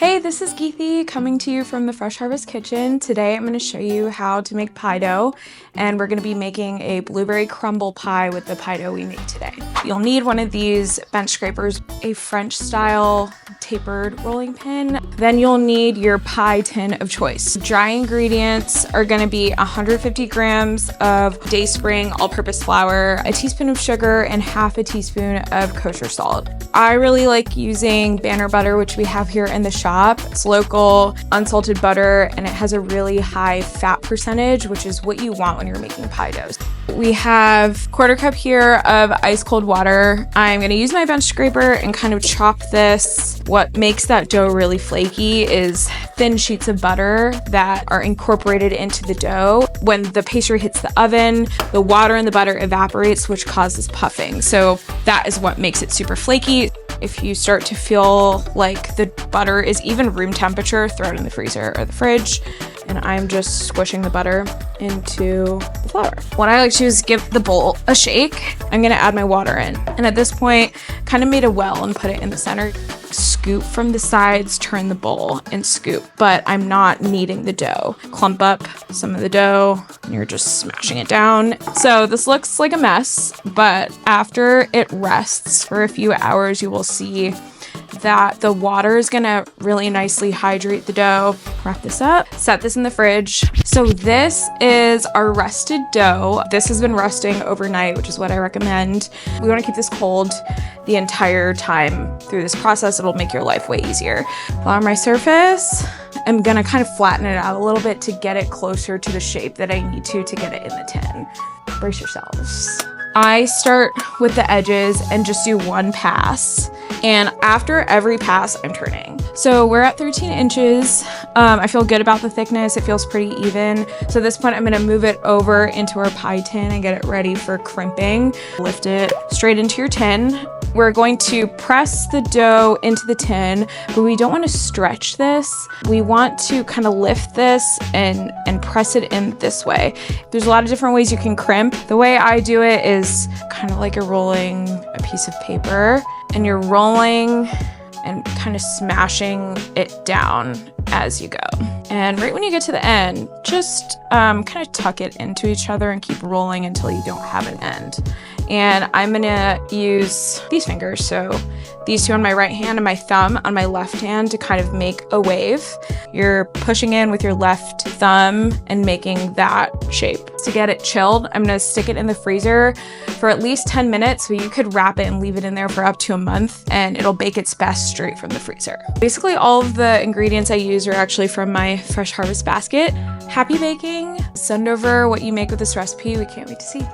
Hey, this is Geethi coming to you from the Fresh Harvest Kitchen. Today I'm going to show you how to make pie dough, and we're going to be making a blueberry crumble pie with the pie dough we made today. You'll need one of these bench scrapers, a French style tapered rolling pin. Then you'll need your pie tin of choice. Dry ingredients are going to be 150 grams of Dayspring all-purpose flour, a teaspoon of sugar, and half a teaspoon of kosher salt. I really like using Banner butter, which we have here in the shop. It's local, unsalted butter, and it has a really high fat percentage, which is what you want when you're making pie doughs. We have quarter cup here of ice cold water. I'm gonna use my bench scraper and kind of chop this. What makes that dough really flaky is thin sheets of butter that are incorporated into the dough. When the pastry hits the oven, the water in the butter evaporates, which causes puffing. So that is what makes it super flaky. If you start to feel like the butter is even room temperature, throw it in the freezer or the fridge. And I'm just squishing the butter into the flour. What I like to do is give the bowl a shake. I'm gonna add my water in. And at this point, kind of made a well and put it in the center. Scoop from the sides, turn the bowl and scoop, but I'm not kneading the dough. Clump up some of the dough and you're just smashing it down. So this looks like a mess, but after it rests for a few hours, you will see that the water is gonna really nicely hydrate the dough. Wrap this up, set this in the fridge. So this is our rested dough. This has been resting overnight, which is what I recommend. We wanna keep this cold the entire time through this process. It'll make your life way easier. Flour my surface. I'm gonna kind of flatten it out a little bit to get it closer to the shape that I need to get it in the tin. Brace yourselves. I start with the edges and just do one pass. And after every pass, I'm turning. So we're at 13 inches. I feel good about the thickness. It feels pretty even. So at this point, I'm gonna move it over into our pie tin and get it ready for crimping. Lift it straight into your tin. We're going to press the dough into the tin, but we don't want to stretch this. We want to kind of lift this and press it in this way. There's a lot of different ways you can crimp. The way I do it is kind of like you're rolling a piece of paper and you're rolling and kind of smashing it down as you go. And right when you get to the end, just kind of tuck it into each other and keep rolling until you don't have an end. And I'm gonna use these fingers, so these two on my right hand and my thumb on my left hand to kind of make a wave. You're pushing in with your left thumb and making that shape. To get it chilled, I'm gonna stick it in the freezer for at least 10 minutes, so you could wrap it and leave it in there for up to a month, and it'll bake its best straight from the freezer. Basically, all of the ingredients I use are actually from my Fresh Harvest basket. Happy baking! Send over what you make with this recipe. We can't wait to see.